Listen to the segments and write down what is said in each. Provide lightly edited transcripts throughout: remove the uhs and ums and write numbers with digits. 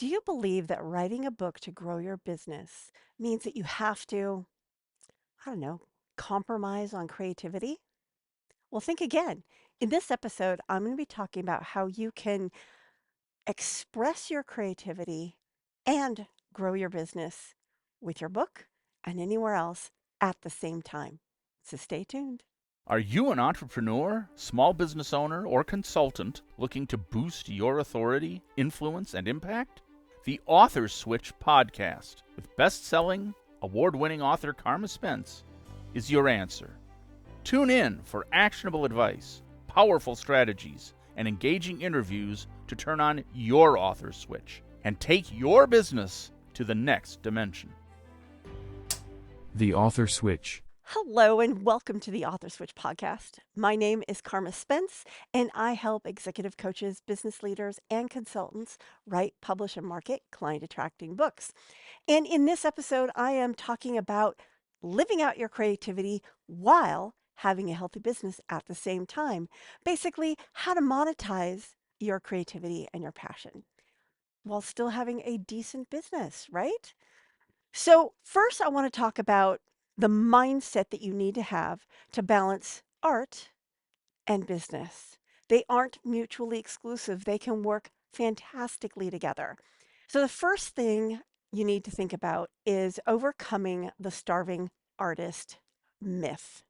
Do you believe that writing a book to grow your business means that you have to, I don't know, compromise on creativity? Well, think again. In this episode, I'm going to be talking about how you can express your creativity and grow your business with your book and anywhere else at the same time. So stay tuned. Are you an entrepreneur, small business owner, or consultant looking to boost your authority, influence, and impact? The Author Switch podcast with best-selling, award-winning author Carma Spence is your answer. Tune in for actionable advice, powerful strategies, and engaging interviews to turn on your author switch and take your business to the next dimension. The Author Switch. Hello and welcome to the Author Switch podcast. My name is Carma Spence, and I help executive coaches, business leaders, and consultants write, publish, and market client attracting books. And in this episode, I am talking about living out your creativity while having a healthy business at the same time. Basically, how to monetize your creativity and your passion while still having a decent business, right? So, first, I want to talk about the mindset that you need to have to balance art and business. They aren't mutually exclusive, they can work fantastically together. So, the first thing you need to think about is overcoming the starving artist myth.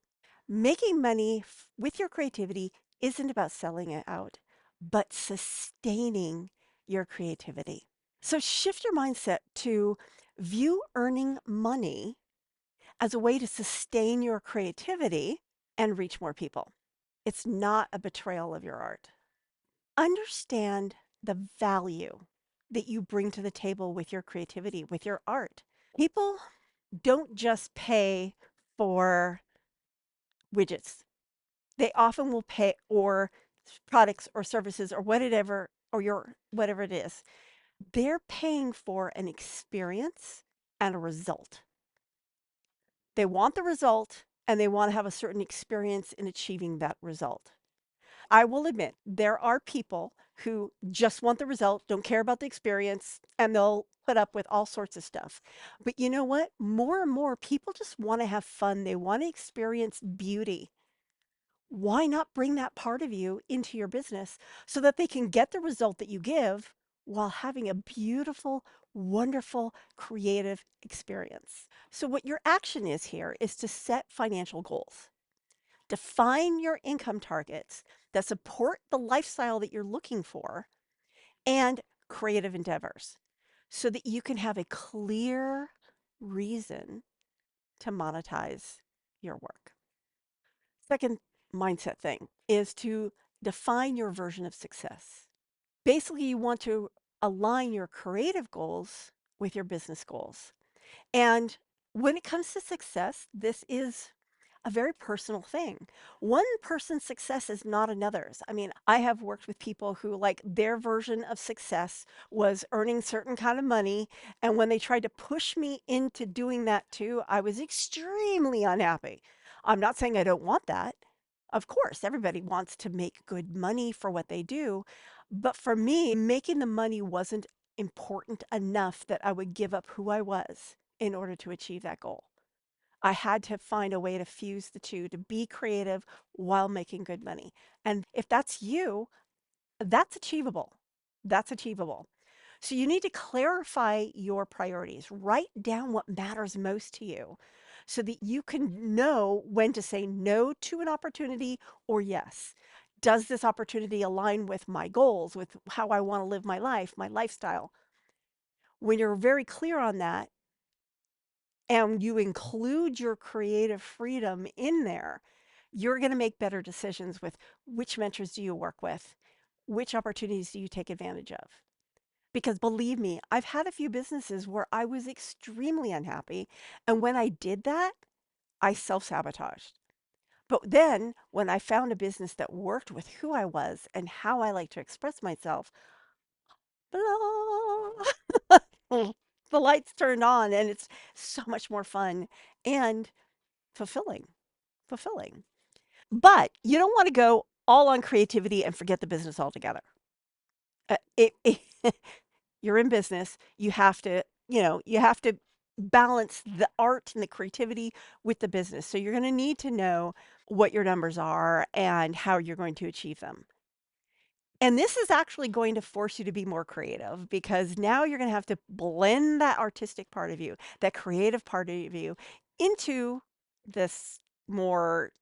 Making money with your creativity isn't about selling it out, but sustaining your creativity. So shift your mindset to view earning money as a way to sustain your creativity and reach more people. It's not a betrayal of your art. Understand the value that you bring to the table with your creativity, with your art. People don't just pay for widgets. They often will pay or products or services or whatever or your whatever it is. They're paying for an experience and a result. They want the result and they want to have a certain experience in achieving that result. I will admit there are people who just want the result, don't care about the experience, and they'll put up with all sorts of stuff. But you know what? More and more people just want to have fun. They want to experience beauty. Why not bring that part of you into your business so that they can get the result that you give while having a beautiful, wonderful, creative experience? So, what your action is here is to set financial goals. Define your income targets that support the lifestyle that you're looking for and creative endeavors so that you can have a clear reason to monetize your work. Second mindset thing is to define your version of success. Basically, you want to align your creative goals with your business goals. And when it comes to success, this is a very personal thing. One person's success is not another's. I mean, I have worked with people who like their version of success was earning certain kind of money. And when they tried to push me into doing that too, I was extremely unhappy. I'm not saying I don't want that. Of course, everybody wants to make good money for what they do. But for me, making the money wasn't important enough that I would give up who I was in order to achieve that goal. I had to find a way to fuse the two, to be creative while making good money. And if that's you, that's achievable. That's achievable. So you need to clarify your priorities. Write down what matters most to you so that you can know when to say no to an opportunity or yes. Does this opportunity align with my goals, with how I want to live my life, my lifestyle? When you're very clear on that, and you include your creative freedom in there, you're going to make better decisions with which mentors do you work with? Which opportunities do you take advantage of? Because believe me, I've had a few businesses where I was extremely unhappy. And when I did that, I self sabotaged. But then when I found a business that worked with who I was and how I like to express myself, blah, the lights turned on and it's so much more fun and fulfilling, fulfilling. But you don't want to go all on creativity and forget the business altogether. It you're in business, you have to, you have to balance the art and the creativity with the business. So you're going to need to know what your numbers are and how you're going to achieve them. And this is actually going to force you to be more creative because now you're going to have to blend that artistic part of you, that creative part of you into this more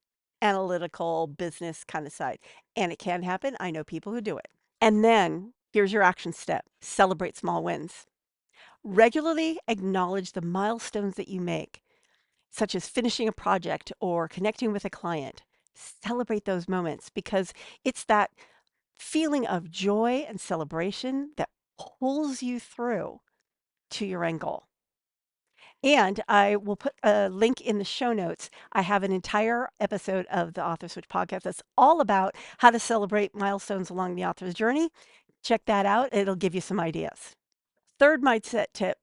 analytical business kind of side. And it can happen. I know people who do it. And then here's your action step: celebrate small wins. Regularly acknowledge the milestones that you make, such as finishing a project or connecting with a client. Celebrate those moments because it's that feeling of joy and celebration that pulls you through to your end goal. And I will put a link in the show notes. I have an entire episode of the Author Switch podcast that's all about how to celebrate milestones along the author's journey. Check that out. It'll give you some ideas. Third mindset tip: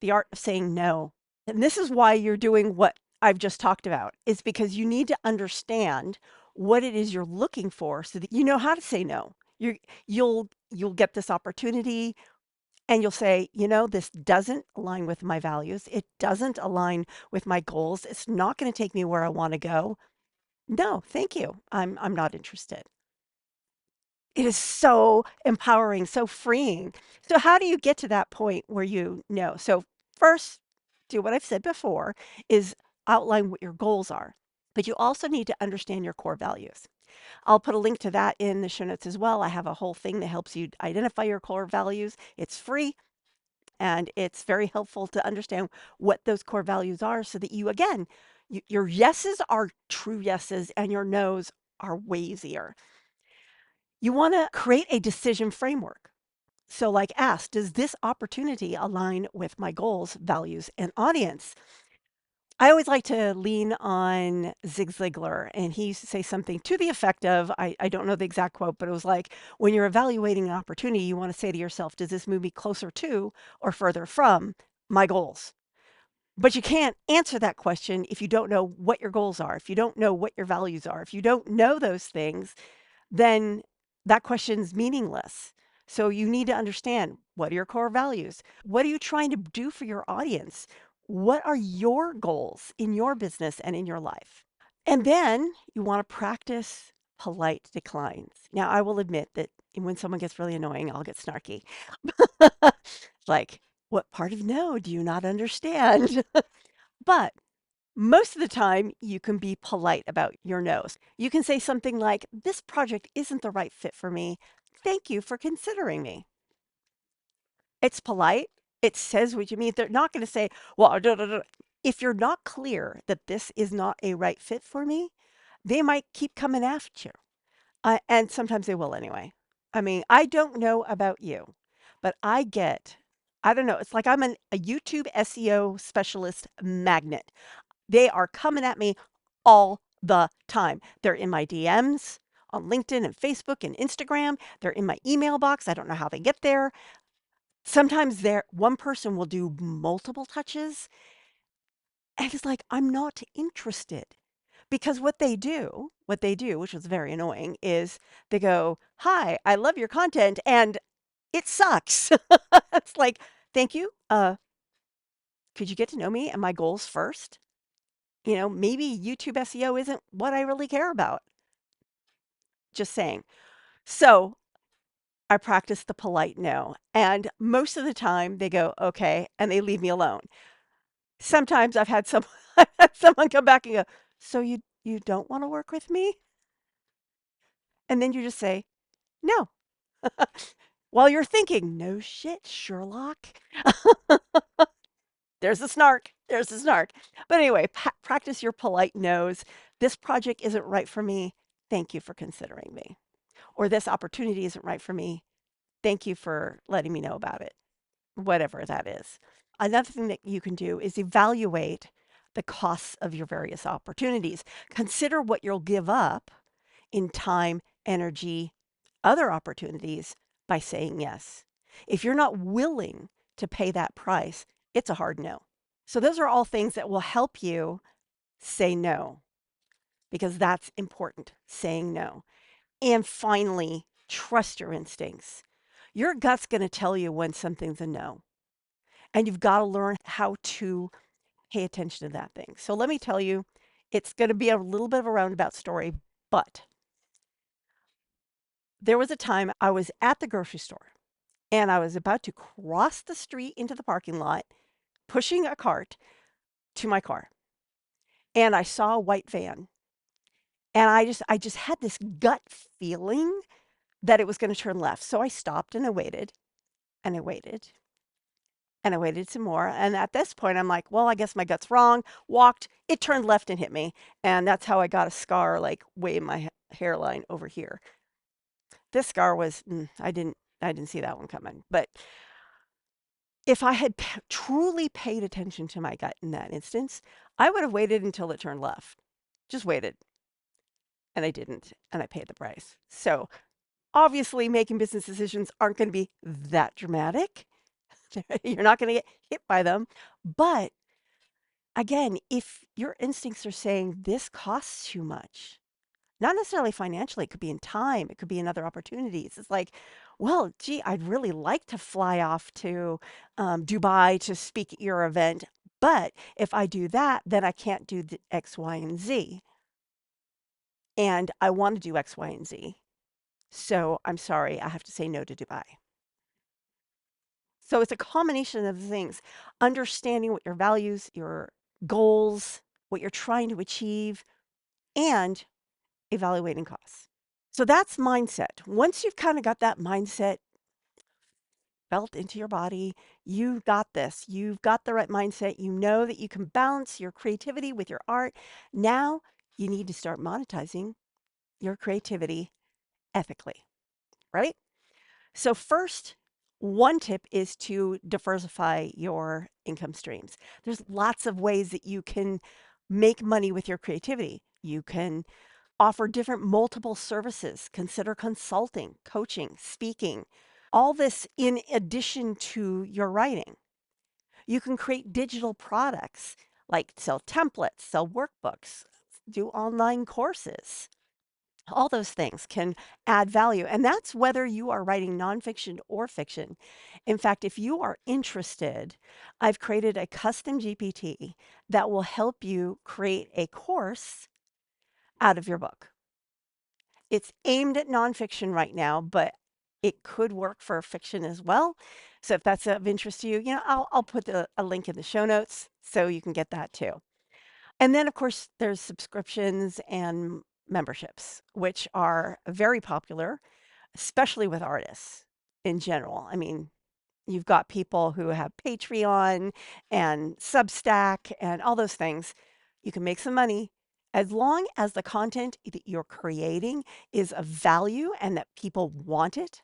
the art of saying no. And this is why you're doing what I've just talked about, is because you need to understand what it is you're looking for so that you know how to say no. You'll get this opportunity and you'll say, this doesn't align with my values. It doesn't align with my goals. It's not going to take me where I want to go. No, thank you. I'm not interested. It is so empowering, so freeing. So how do you get to that point where you know? So first, do what I've said before, is outline what your goals are. But you also need to understand your core values. I'll put a link to that in the show notes as well. I have a whole thing that helps you identify your core values. It's free and it's very helpful to understand what those core values are so that you, again, your yeses are true yeses and your nos are way easier. You want to create a decision framework. So, like, ask, does this opportunity align with my goals, values, and audience? I always like to lean on Zig Ziglar, and he used to say something to the effect of, I don't know the exact quote, but it was like, when you're evaluating an opportunity, you want to say to yourself, does this move me closer to or further from my goals? But you can't answer that question if you don't know what your goals are, if you don't know what your values are. If you don't know those things, then that question's meaningless. So you need to understand, what are your core values? What are you trying to do for your audience? What are your goals in your business and in your life? And then you want to practice polite declines. Now, I will admit that when someone gets really annoying, I'll get snarky. Like, what part of no do you not understand? But most of the time, you can be polite about your no's. You can say something like, this project isn't the right fit for me. Thank you for considering me. It's polite. It says what you mean. They're not going to say, well, duh, duh, duh. If you're not clear that this is not a right fit for me, they might keep coming after you. And sometimes they will anyway. I mean, I don't know about you, but I don't know, it's like I'm a YouTube SEO specialist magnet. They are coming at me all the time. They're in my DMs on LinkedIn and Facebook and Instagram. They're in my email box. I don't know how they get there. Sometimes one person will do multiple touches, and it's like, I'm not interested. Because what they do, which was very annoying, is they go, "Hi, I love your content and it sucks." It's like, "Thank you. Could you get to know me and my goals first? Maybe YouTube SEO isn't what I really care about." Just saying. So, I practice the polite no, and most of the time they go, "Okay," and they leave me alone. Sometimes I've had some I've had someone come back and go, "So you don't wanna work with me?" And then you just say, "No." While you're thinking, "No shit, Sherlock." There's a snark. There's a snark. But anyway, practice your polite no's. This project isn't right for me. Thank you for considering me. Or this opportunity isn't right for me. Thank you for letting me know about it. Whatever that is. Another thing that you can do is evaluate the costs of your various opportunities. Consider what you'll give up in time, energy, other opportunities by saying yes. If you're not willing to pay that price, it's a hard no. So, those are all things that will help you say no because that's important, saying no. And finally, trust your instincts. Your gut's going to tell you when something's a no. And you've got to learn how to pay attention to that thing. So let me tell you, it's going to be a little bit of a roundabout story, but there was a time I was at the grocery store and I was about to cross the street into the parking lot, pushing a cart to my car. And I saw a white van. And I just had this gut feeling that it was going to turn left. So I stopped and I waited and I waited and I waited some more. And at this point, I'm like, well, I guess my gut's wrong. Walked, it turned left and hit me. And that's how I got a scar like way in my hairline over here. This scar was, I didn't see that one coming. But if I had truly paid attention to my gut in that instance, I would have waited until it turned left. Just waited. And I didn't. And I paid the price. So obviously, making business decisions aren't going to be that dramatic. You're not going to get hit by them. But again, if your instincts are saying this costs too much, not necessarily financially, it could be in time, it could be in other opportunities. It's like, well, gee, I'd really like to fly off to Dubai to speak at your event. But if I do that, then I can't do the X, Y, and Z. And I want to do X, Y, and Z. So I'm sorry, I have to say no to Dubai. So it's a combination of things, understanding what your values, your goals, what you're trying to achieve, and evaluating costs. So that's mindset. Once you've kind of got that mindset felt into your body, you've got this. You've got the right mindset. You know that you can balance your creativity with your art. Now you need to start monetizing your creativity ethically, right? So first, one tip is to diversify your income streams. There's lots of ways that you can make money with your creativity. You can offer different multiple services, consider consulting, coaching, speaking, all this in addition to your writing. You can create digital products like sell templates, sell workbooks, do online courses. All those things can add value. And that's whether you are writing nonfiction or fiction. In fact, if you are interested, I've created a custom GPT that will help you create a course out of your book. It's aimed at nonfiction right now, but it could work for fiction as well. So if that's of interest to you, I'll put a link in the show notes so you can get that too. And then, of course, there's subscriptions and memberships, which are very popular, especially with artists in general. I mean, you've got people who have Patreon and Substack and all those things. You can make some money as long as the content that you're creating is of value and that people want it,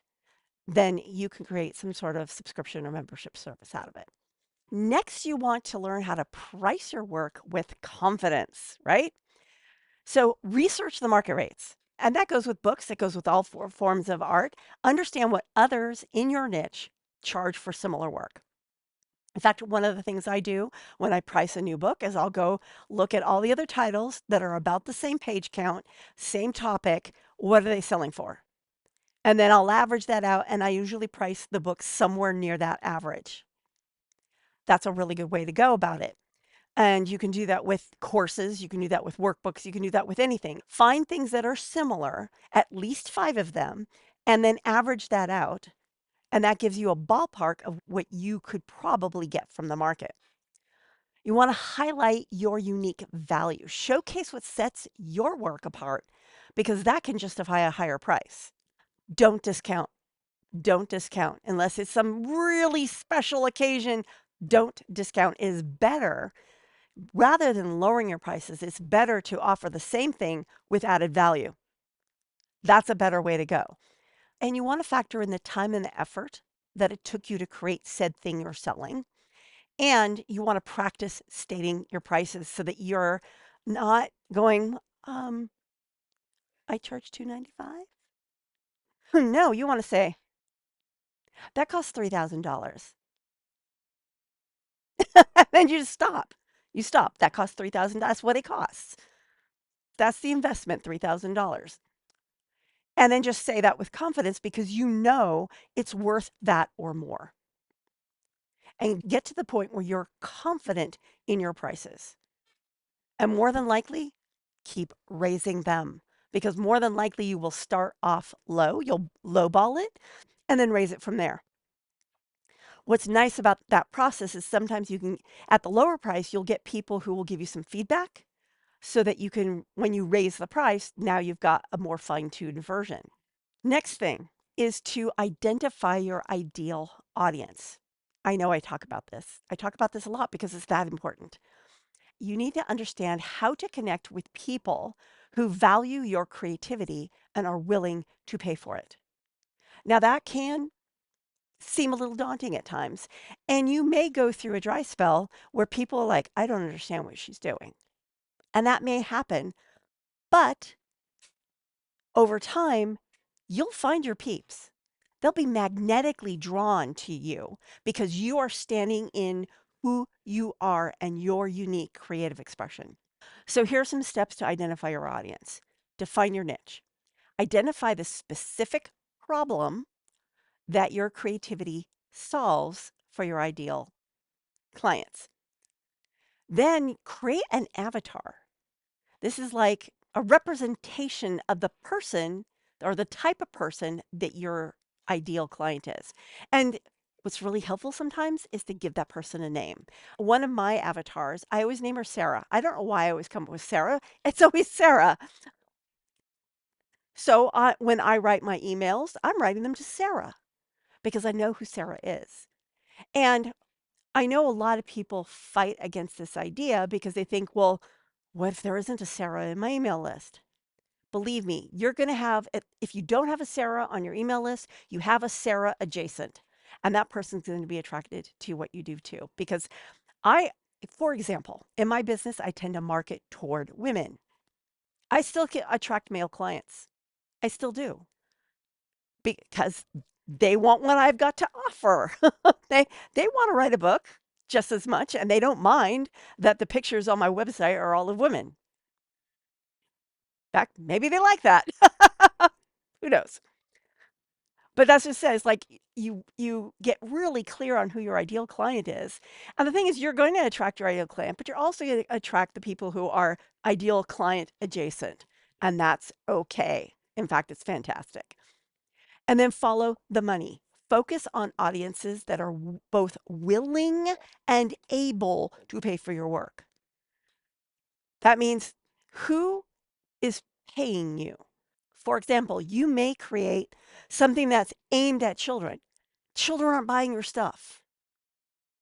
then you can create some sort of subscription or membership service out of it. Next, you want to learn how to price your work with confidence, right? So research the market rates. And that goes with books, it goes with all four forms of art. Understand what others in your niche charge for similar work. In fact, one of the things I do when I price a new book is I'll go look at all the other titles that are about the same page count, same topic. What are they selling for? And then I'll average that out, and I usually price the book somewhere near that average. That's a really good way to go about it. And you can do that with courses, you can do that with workbooks, you can do that with anything. Find things that are similar, at least 5 of them, and then average that out. And that gives you a ballpark of what you could probably get from the market. You want to highlight your unique value. Showcase what sets your work apart because that can justify a higher price. Don't discount. Don't discount unless it's some really special occasion. Don't discount is better. Rather than lowering your prices, it's better to offer the same thing with added value. That's a better way to go. And you want to factor in the time and the effort that it took you to create said thing you're selling. And you want to practice stating your prices so that you're not going, I charge $295. No, you want to say, that costs $3,000. Then you just stop. You stop. That costs $3,000. That's what it costs. That's the investment, $3,000. And then just say that with confidence because you know it's worth that or more. And get to the point where you're confident in your prices. And more than likely, keep raising them because more than likely you will start off low, you'll lowball it, and then raise it from there. What's nice about that process is sometimes you can, at the lower price, you'll get people who will give you some feedback so that you can, when you raise the price, now you've got a more fine-tuned version. Next thing is to identify your ideal audience. I know I talk about this. I talk about this a lot because it's that important. You need to understand how to connect with people who value your creativity and are willing to pay for it. Now, that can seem a little daunting at times, and you may go through a dry spell where people are like, I don't understand what she's doing. And that may happen, but over time, you'll find your peeps. They'll be magnetically drawn to you because you are standing in who you are and your unique creative expression. So here are some steps to identify your audience. Define your niche. Identify the specific problem that your creativity solves for your ideal clients. Then create an avatar. This is like a representation of the person or the type of person that your ideal client is. And what's really helpful sometimes is to give that person a name. One of my avatars, I always name her Sarah. I don't know why I always come up with Sarah. It's always Sarah. So when I write my emails, I'm writing them to Sarah because I know who Sarah is. And I know a lot of people fight against this idea because they think, well, what if there isn't a Sarah in my email list? Believe me, you're going to have, if you don't have a Sarah on your email list, you have a Sarah adjacent. And that person's going to be attracted to what you do too. Because for example, in my business, I tend to market toward women. I still attract male clients. I still do because they want what I've got to offer. they they want to write a book just as much, and they don't mind that the pictures on my website are all of women. In fact, maybe they like that. Who knows? But that's just says like you get really clear on who your ideal client is. And the thing is you're going to attract your ideal client, but you're also going to attract the people who are ideal client adjacent. And that's okay. In fact, it's fantastic. And then follow the money. Focus on audiences that are both willing and able to pay for your work. That means who is paying you. For example, you may create something that's aimed at children. Children aren't buying your stuff.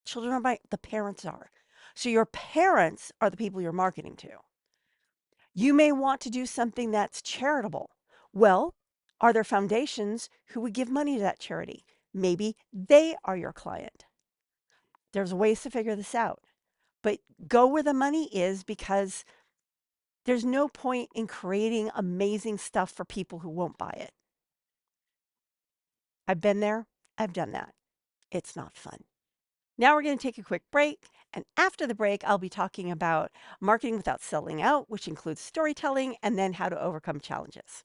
Children aren't buying, the parents are. So your parents are the people you're marketing to. You may want to do something that's charitable. Well, are there foundations who would give money to that charity? Maybe they are your client. There's ways to figure this out. But go where the money is because there's no point in creating amazing stuff for people who won't buy it. I've been there. I've done that. It's not fun. Now we're going to take a quick break. And after the break, I'll be talking about marketing without selling out, which includes storytelling, and then how to overcome challenges.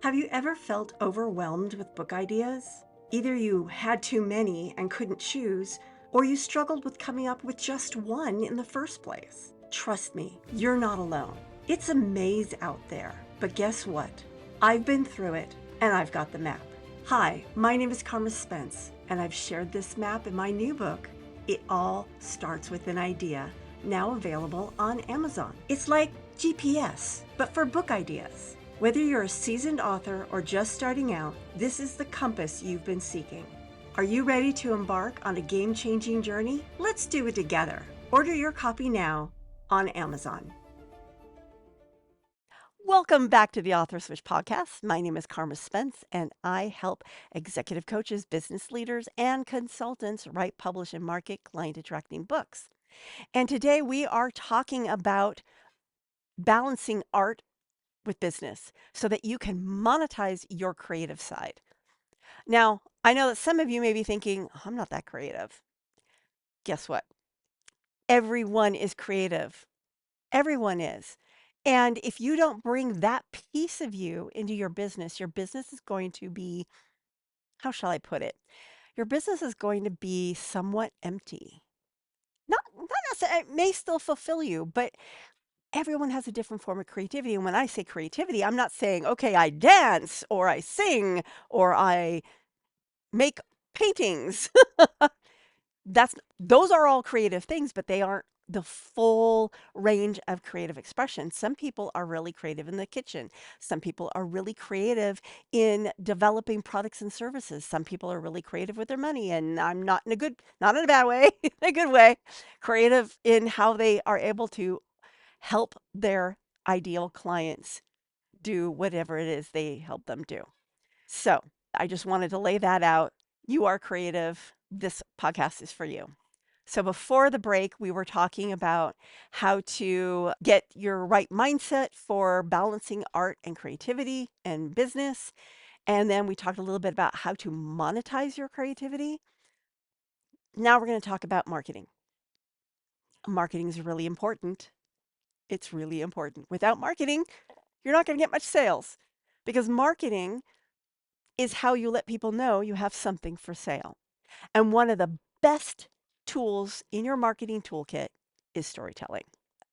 Have you ever felt overwhelmed with book ideas? Either you had too many and couldn't choose, or you struggled with coming up with just one in the first place. Trust me, you're not alone. It's a maze out there, but guess what? I've been through it, and I've got the map. Hi, my name is Carma Spence, and I've shared this map in my new book, It All Starts With an Idea, now available on Amazon. It's like GPS, but for book ideas. Whether you're a seasoned author or just starting out, this is the compass you've been seeking. Are you ready to embark on a game-changing journey? Let's do it together. Order your copy now on Amazon. Welcome back to the Author Switch podcast. My name is Carma Spence, and I help executive coaches, business leaders, and consultants write, publish, and market client-attracting books. And today we are talking about balancing art with business so that you can monetize your creative side. Now, I know that some of you may be thinking, I'm not that creative. Guess what? Everyone is creative. Everyone is. And if you don't bring that piece of you into your business is going to be, how shall I put it? Your business is going to be somewhat empty. Not necessarily, it may still fulfill you, but everyone has a different form of creativity. And when I say creativity, I'm not saying, okay, I dance or I sing or I make paintings. Those are all creative things, but they aren't the full range of creative expression. Some people are really creative in the kitchen. Some people are really creative in developing products and services. Some people are really creative with their money, and I'm not in a bad way, in a good way, creative in how they are able to help their ideal clients do whatever it is they help them do. So I just wanted to lay that out. You are creative. This podcast is for you. So before the break, we were talking about how to get your right mindset for balancing art and creativity and business. And then we talked a little bit about how to monetize your creativity. Now we're going to talk about marketing. Marketing is really important. It's really important. Without marketing, you're not going to get much sales because marketing is how you let people know you have something for sale. And one of the best tools in your marketing toolkit is storytelling.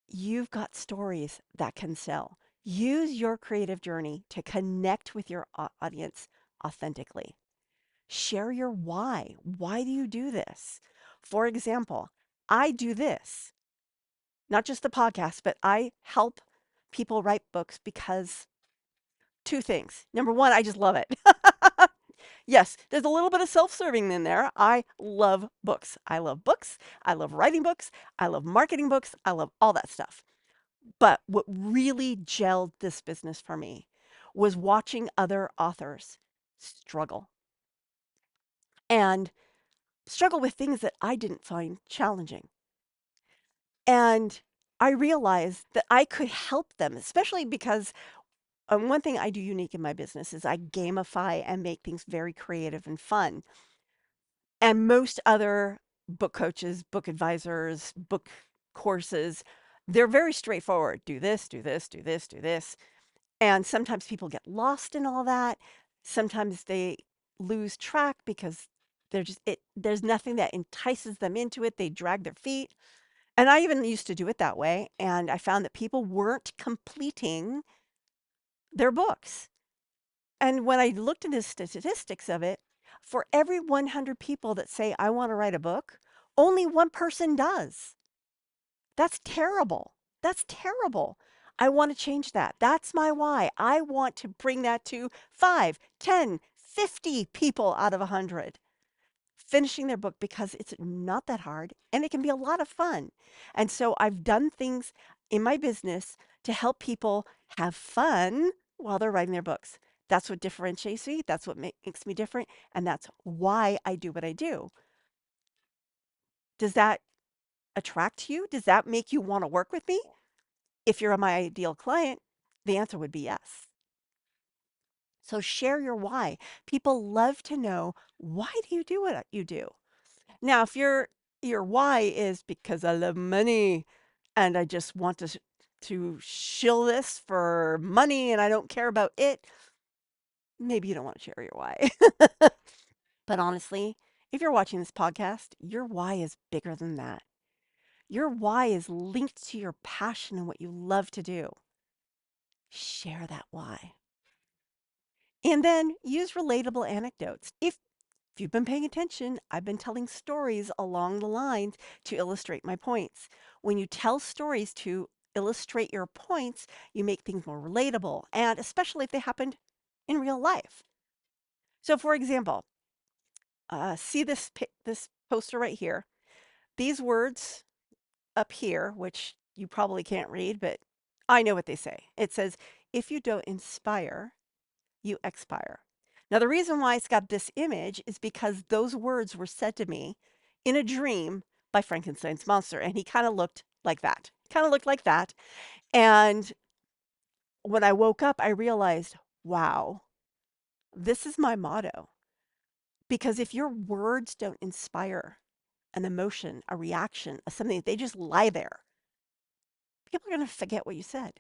You've got stories that can sell. Use your creative journey to connect with your audience authentically. Share your why. Why do you do this? For example, I do this, not just the podcast, but I help people write books because two things. Number one, I just love it. Yes, there's a little bit of self-serving in there. I love books. I love books. I love writing books. I love marketing books. I love all that stuff. But what really gelled this business for me was watching other authors struggle and struggle with things that I didn't find challenging. And I realized that I could help them, especially because one thing I do unique in my business is I gamify and make things very creative and fun. And most other book coaches, book advisors, book courses, they're very straightforward. Do this, do this, do this, do this. And sometimes people get lost in all that. Sometimes they lose track because there's nothing that entices them into it. They drag their feet. And I even used to do it that way. And I found that people weren't completing their books. And when I looked into the statistics of it, for every 100 people that say, I want to write a book, only one person does. That's terrible. That's terrible. I want to change that. That's my why. I want to bring that to 5, 10, 50 people out of 100 finishing their book because it's not that hard and it can be a lot of fun. And so I've done things in my business to help people have fun while they're writing their books. That's what differentiates me. That's what makes me different. And that's why I do what I do. Does that attract you? Does that make you want to work with me? If you're my ideal client, the answer would be yes. So share your why. People love to know, why do you do what you do? Now, if your why is because I love money and I just want to shill this for money and I don't care about it, maybe you don't want to share your why. But honestly, if you're watching this podcast, your why is bigger than that. Your why is linked to your passion and what you love to do. Share that why. And then use relatable anecdotes. If you've been paying attention, I've been telling stories along the lines to illustrate my points. When you tell stories to illustrate your points, you make things more relatable, and especially if they happened in real life. So, for example, see this poster right here. These words up here, which you probably can't read, but I know what they say. It says, "If you don't inspire, you expire." Now, the reason why it's got this image is because those words were said to me in a dream by Frankenstein's monster, and he kind of looked like that. Kind of looked like that. And when I woke up, I realized, wow, this is my motto. Because if your words don't inspire an emotion, a reaction, something, they just lie there, people are going to forget what you said.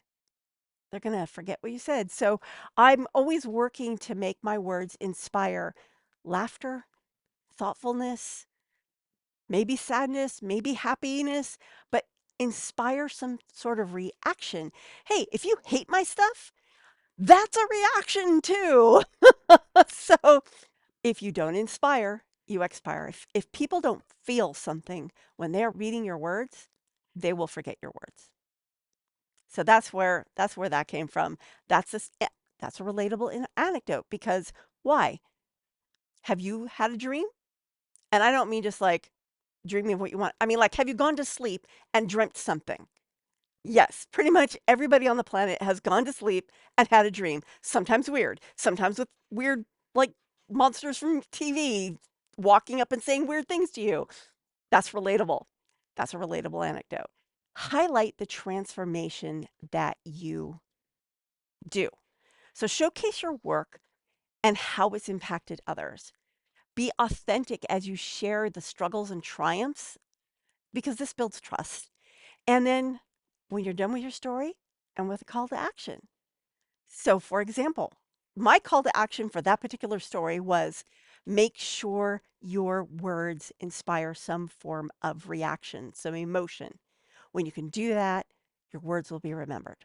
They're going to forget what you said. So I'm always working to make my words inspire laughter, thoughtfulness, maybe sadness, maybe happiness, but inspire some sort of reaction. Hey, if you hate my stuff, that's a reaction too. So if you don't inspire, you expire. If people don't feel something when they're reading your words, they will forget your words. So that's where that came from. That's a relatable anecdote because why? Have you had a dream? And I don't mean just like dreaming of what you want. I mean, like, have you gone to sleep and dreamt something? Yes, pretty much everybody on the planet has gone to sleep and had a dream. Sometimes weird, sometimes with weird, like monsters from TV walking up and saying weird things to you. That's relatable. That's a relatable anecdote. Highlight the transformation that you do. So showcase your work and how it's impacted others. Be authentic as you share the struggles and triumphs because this builds trust. And then when you're done with your story and with a call to action. So, for example, my call to action for that particular story was make sure your words inspire some form of reaction, some emotion. When you can do that, your words will be remembered.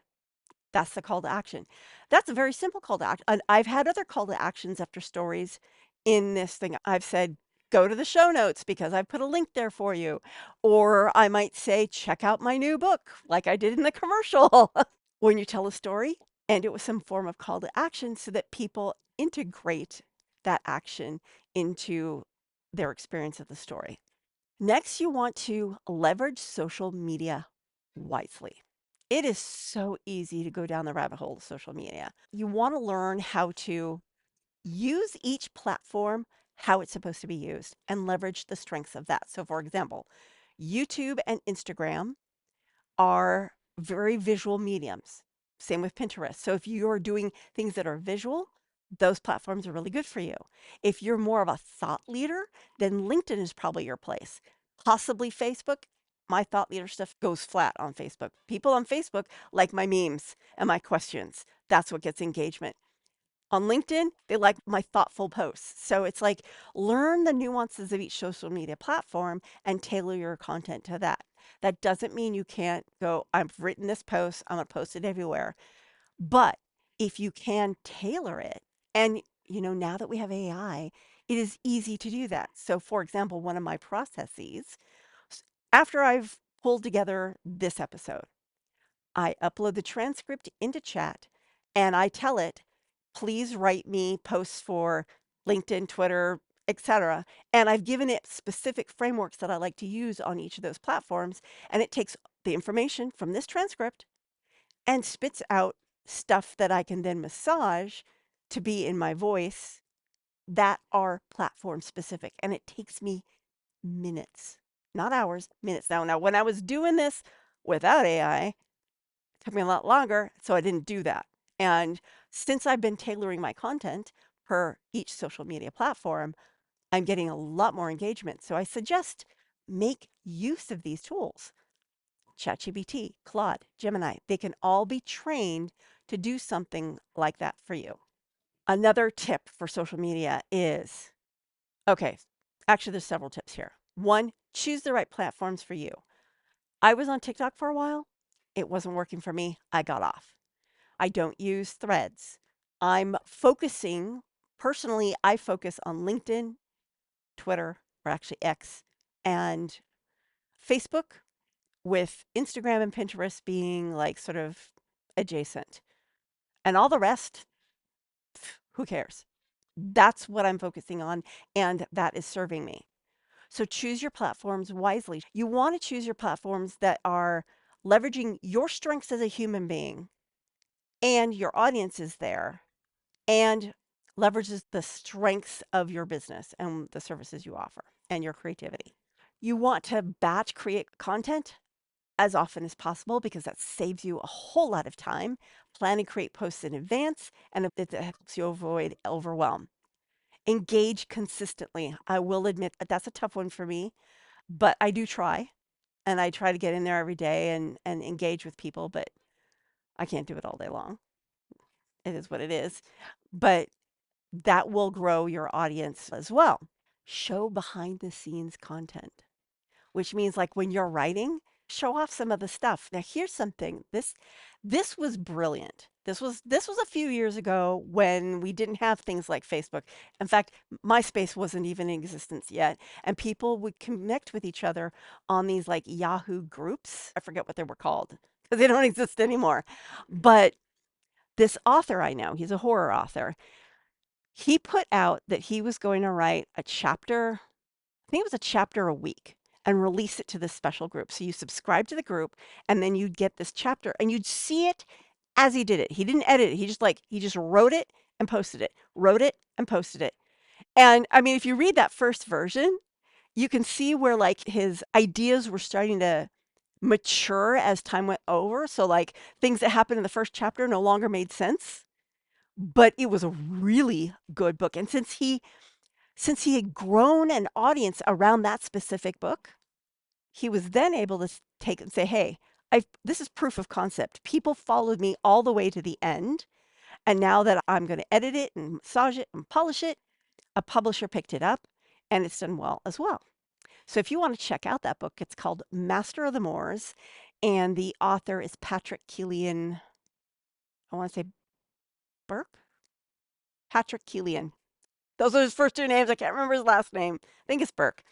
That's the call to action. That's a very simple call to action. And I've had other call to actions after stories in this thing. I've said, go to the show notes because I've put a link there for you. Or I might say, check out my new book, like I did in the commercial. When you tell a story, and it was some form of call to action so that people integrate that action into their experience of the story. Next, you want to leverage social media wisely. It is so easy to go down the rabbit hole of social media. You want to learn how to use each platform, how it's supposed to be used, and leverage the strengths of that. So, for example, YouTube and Instagram are very visual mediums. Same with Pinterest. So if you're doing things that are visual, those platforms are really good for you. If you're more of a thought leader, then LinkedIn is probably your place. Possibly Facebook. My thought leader stuff goes flat on Facebook. People on Facebook like my memes and my questions. That's what gets engagement. On LinkedIn, they like my thoughtful posts. So it's like learn the nuances of each social media platform and tailor your content to that. That doesn't mean you can't go, I've written this post, I'm going to post it everywhere. But if you can tailor it, and now that we have AI, it is easy to do that. So, for example, one of my processes, after I've pulled together this episode, I upload the transcript into chat and I tell it, please write me posts for LinkedIn, Twitter, etc. And I've given it specific frameworks that I like to use on each of those platforms. And it takes the information from this transcript and spits out stuff that I can then massage to be in my voice that are platform specific. And it takes me minutes, not hours, minutes. Now, when I was doing this without AI, took me a lot longer, so I didn't do that. And since I've been tailoring my content per each social media platform, I'm getting a lot more engagement. So I suggest make use of these tools. ChatGPT, Claude, Gemini, they can all be trained to do something like that for you. Another tip for social media is, okay, actually there's several tips here. One, choose the right platforms for you. I was on TikTok for a while. It wasn't working for me. I got off. I don't use threads. I'm focusing, personally, I focus on LinkedIn, Twitter, or actually X, and Facebook, with Instagram and Pinterest being like sort of adjacent. And all the rest, who cares? That's what I'm focusing on, and that is serving me. So choose your platforms wisely. You want to choose your platforms that are leveraging your strengths as a human being and your audience is there and leverages the strengths of your business and the services you offer and your creativity. You want to batch create content as often as possible because that saves you a whole lot of time. Plan and create posts in advance, and it helps you avoid overwhelm. Engage consistently. I will admit that's a tough one for me, but I do try, and I try to get in there every day and engage with people. But I can't do it all day long. It is what it is. But that will grow your audience as well. Show behind the scenes content, which means like when you're writing, show off some of the stuff. Now here's something. This was brilliant. This was a few years ago when we didn't have things like Facebook. In fact, MySpace wasn't even in existence yet, and people would connect with each other on these like Yahoo groups. I forget what they were called because they don't exist anymore. But this author I know, he's a horror author. He put out that he was going to write a chapter, I think it was a chapter a week, and release it to this special group. So you subscribe to the group and then you'd get this chapter and you'd see it as he did it. He didn't edit it. He just wrote it and posted it, wrote it and posted it. And I mean, if you read that first version, you can see where like his ideas were starting to mature as time went over. So like things that happened in the first chapter no longer made sense, but it was a really good book. And since he had grown an audience around that specific book, he was then able to take and say, hey, this is proof of concept. People followed me all the way to the end. And now that I'm going to edit it and massage it and polish it, a publisher picked it up and it's done well as well. So if you want to check out that book, it's called Master of the Moors. And the author is Patrick Killian. I want to say Burke? Patrick Killian. Those are his first two names. I can't remember his last name. I think it's Burke.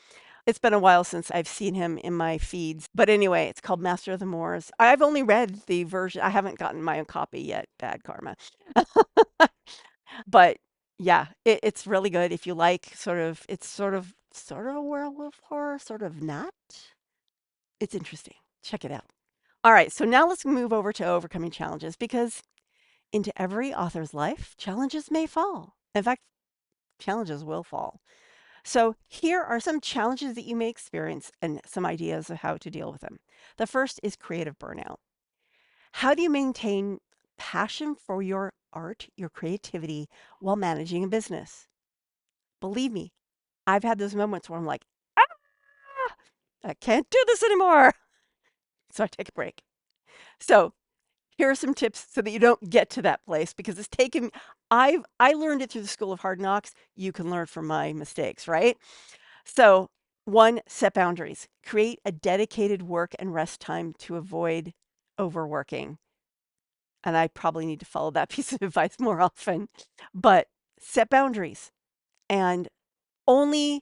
It's been a while since I've seen him in my feeds. But anyway, it's called Master of the Moors. I've only read the version. I haven't gotten my own copy yet. Bad karma. But yeah, it's really good if you like it's sort of a werewolf horror, sort of not. It's interesting. Check it out. All right, so now let's move over to overcoming challenges because into every author's life, challenges may fall. In fact, challenges will fall. So, here are some challenges that you may experience and some ideas of how to deal with them. The first is creative burnout. How do you maintain passion for your art, your creativity, while managing a business? Believe me, I've had those moments where I'm like, ah, I can't do this anymore. So I take a break. So here are some tips so that you don't get to that place because it's taken, I learned it through the School of Hard Knocks. You can learn from my mistakes, right? So, one, set boundaries. Create a dedicated work and rest time to avoid overworking. And I probably need to follow that piece of advice more often. But set boundaries and only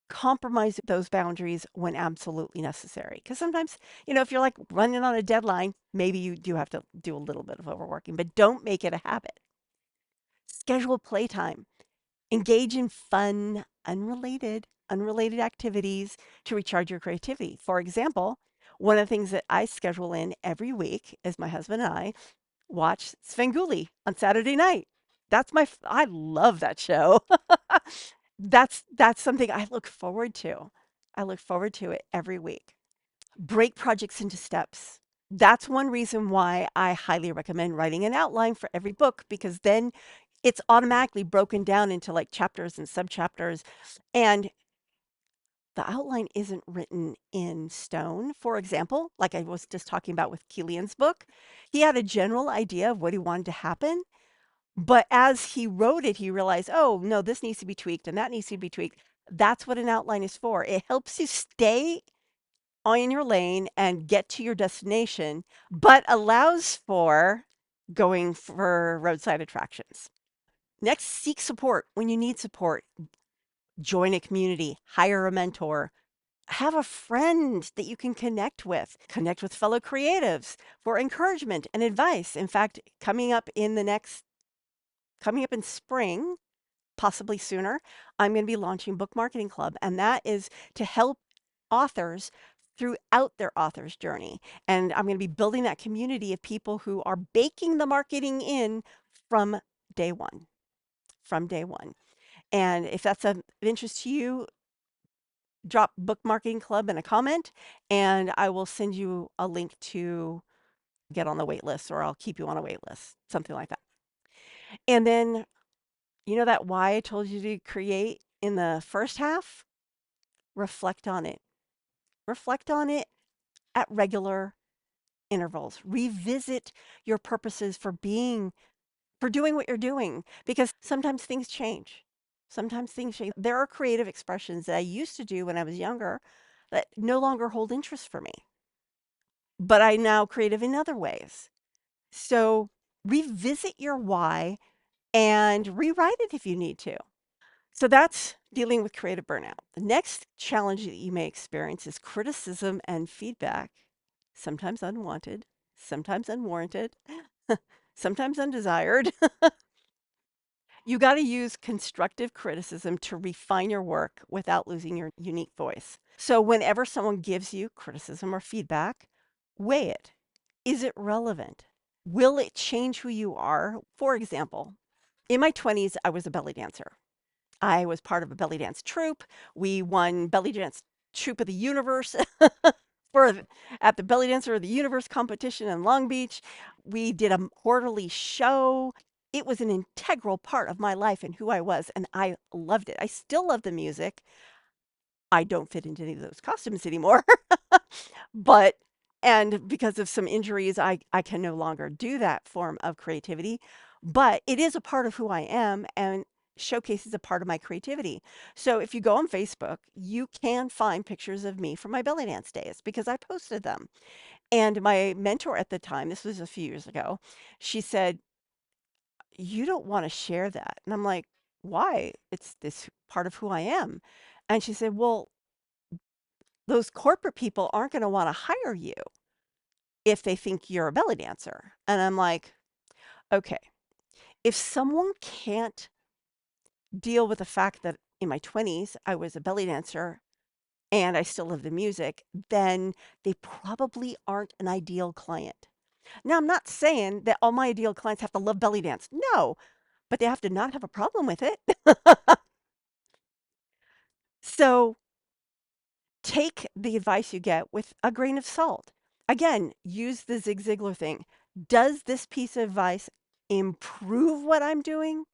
compromise those boundaries when absolutely necessary. Because sometimes, if you're like running on a deadline, maybe you do have to do a little bit of overworking, but don't make it a habit. Schedule playtime. Engage in fun, unrelated activities to recharge your creativity. For example, one of the things that I schedule in every week is my husband and I watch Svengoolie on Saturday night. I love that show. That's something I look forward to. I look forward to it every week. Break projects into steps. That's one reason why I highly recommend writing an outline for every book because then it's automatically broken down into like chapters and subchapters. And the outline isn't written in stone. For example, like I was just talking about with Keelian's book, he had a general idea of what he wanted to happen. But as he wrote it, he realized, oh, no, this needs to be tweaked and that needs to be tweaked. That's what an outline is for. It helps you stay in your lane and get to your destination, but allows for going for roadside attractions. Next, seek support when you need support. Join a community, hire a mentor, have a friend that you can connect with fellow creatives for encouragement and advice. In fact, coming up in spring, possibly sooner, I'm going to be launching Book Marketing Club, and that is to help authors throughout their author's journey. And I'm going to be building that community of people who are baking the marketing in from day one. From day one. And if that's of interest to you, drop Book Marketing Club in a comment, and I will send you a link to get on the wait list, or I'll keep you on a wait list, something like that. And then, that why I told you to create in the first half? Reflect on it. Reflect on it at regular intervals. Revisit your purposes for doing what you're doing, because sometimes things change. Sometimes things change. There are creative expressions that I used to do when I was younger that no longer hold interest for me, but I now creative in other ways. So revisit your why and rewrite it if you need to. So that's dealing with creative burnout. The next challenge that you may experience is criticism and feedback, sometimes unwanted, sometimes unwarranted, sometimes undesired. You got to use constructive criticism to refine your work without losing your unique voice. So, whenever someone gives you criticism or feedback, weigh it. Is it relevant? Will it change who you are? For example, in my 20s, I was a belly dancer. I was part of a belly dance troupe. We won Belly Dance Troupe of the Universe for at the Belly Dancer of the Universe competition in Long Beach. We did a quarterly show. It was an integral part of my life and who I was, and I loved it. I still love the music. I don't fit into any of those costumes anymore. But and because of some injuries, I can no longer do that form of creativity, but it is a part of who I am and showcases a part of my creativity. So if you go on Facebook, you can find pictures of me from my belly dance days because I posted them. And my mentor at the time, this was a few years ago, she said, "You don't want to share that." And I'm like, "Why? It's this part of who I am." And she said, "Well, those corporate people aren't going to want to hire you if they think you're a belly dancer." And I'm like, "Okay, if someone can't deal with the fact that in my 20s I was a belly dancer and I still love the music, then they probably aren't an ideal client." Now, I'm not saying that all my ideal clients have to love belly dance. No, but they have to not have a problem with it. So take the advice you get with a grain of salt. Again, use the Zig Ziglar thing. Does this piece of advice improve what I'm doing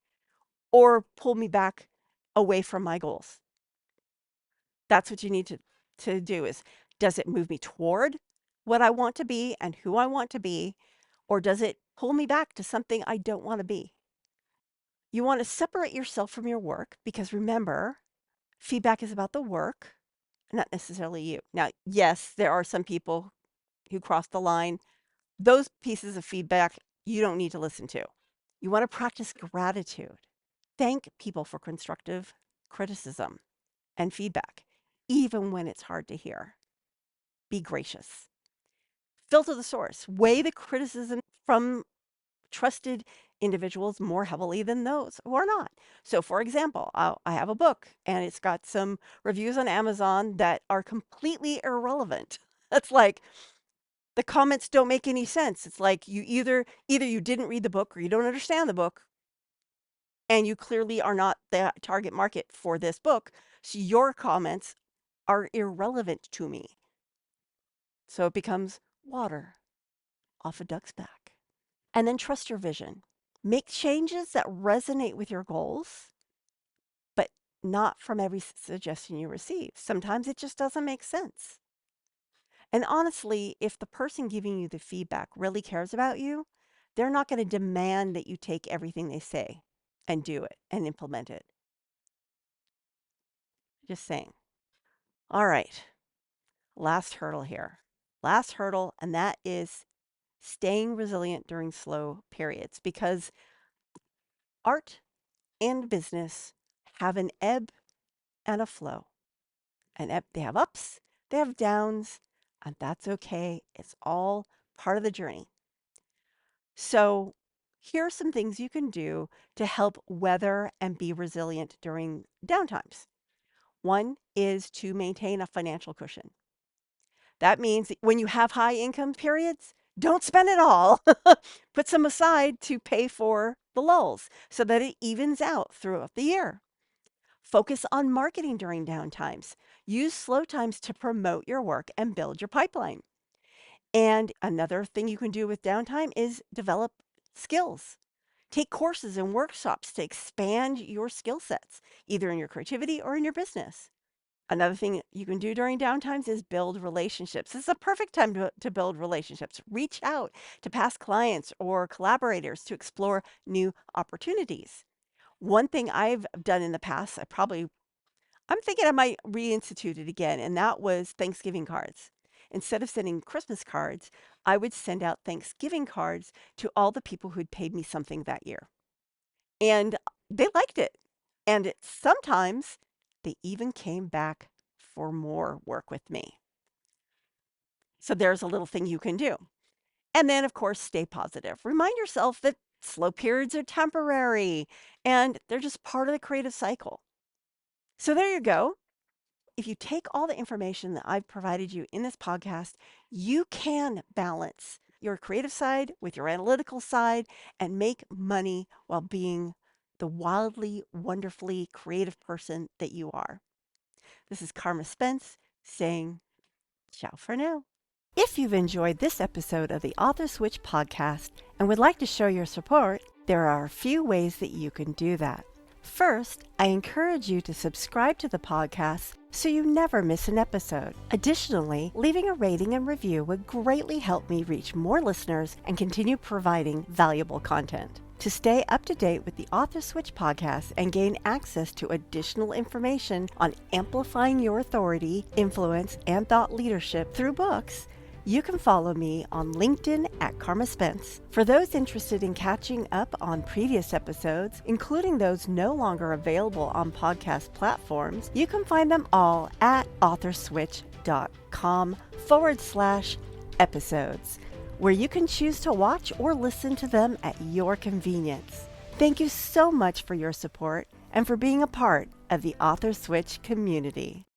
or pull me back away from my goals? That's what you need to do is, does it move me toward what I want to be and who I want to be, or does it pull me back to something I don't want to be? You want to separate yourself from your work because remember, feedback is about the work, not necessarily you. Now, yes, there are some people who cross the line. Those pieces of feedback you don't need to listen to. You want to practice gratitude. Thank people for constructive criticism and feedback, even when it's hard to hear. Be gracious. Filter the source. Weigh the criticism from trusted individuals more heavily than those who are not. So, for example, I have a book and it's got some reviews on Amazon that are completely irrelevant. It's like the comments don't make any sense. It's like you either you didn't read the book or you don't understand the book, and you clearly are not the target market for this book. So your comments are irrelevant to me. So it becomes water off a duck's back. And then trust your vision. Make changes that resonate with your goals, but not from every suggestion you receive. Sometimes it just doesn't make sense. And honestly, if the person giving you the feedback really cares about you, they're not going to demand that you take everything they say and do it and implement it. Just saying. All right. Last hurdle here. Last hurdle, and that is staying resilient during slow periods because art and business have an ebb and a flow. And they have ups, they have downs, and that's okay. It's all part of the journey. So, here are some things you can do to help weather and be resilient during downtimes. One is to maintain a financial cushion. That means that when you have high income periods, don't spend it all. Put some aside to pay for the lulls so that it evens out throughout the year. Focus on marketing during downtimes. Use slow times to promote your work and build your pipeline. And another thing you can do with downtime is develop skills. Take courses and workshops to expand your skill sets, either in your creativity or in your business. Another thing you can do during downtimes is build relationships. This is a perfect time to build relationships. Reach out to past clients or collaborators to explore new opportunities. One thing I've done in the past, I'm thinking I might reinstitute it again, and that was Thanksgiving cards. Instead of sending Christmas cards, I would send out Thanksgiving cards to all the people who'd paid me something that year. And they liked it. And sometimes they even came back for more work with me. So there's a little thing you can do. And then, of course, stay positive. Remind yourself that slow periods are temporary and they're just part of the creative cycle. So there you go. If you take all the information that I've provided you in this podcast, you can balance your creative side with your analytical side and make money while being the wildly, wonderfully creative person that you are. This is Carma Spence saying ciao for now. If you've enjoyed this episode of the Author Switch podcast and would like to show your support, there are a few ways that you can do that. First, I encourage you to subscribe to the podcast so you never miss an episode. Additionally, leaving a rating and review would greatly help me reach more listeners and continue providing valuable content. To stay up to date with the Author Switch podcast and gain access to additional information on amplifying your authority, influence, and thought leadership through books, you can follow me on LinkedIn at Carma Spence. For those interested in catching up on previous episodes, including those no longer available on podcast platforms, you can find them all at authorswitch.com/episodes, where you can choose to watch or listen to them at your convenience. Thank you so much for your support and for being a part of the Author Switch community.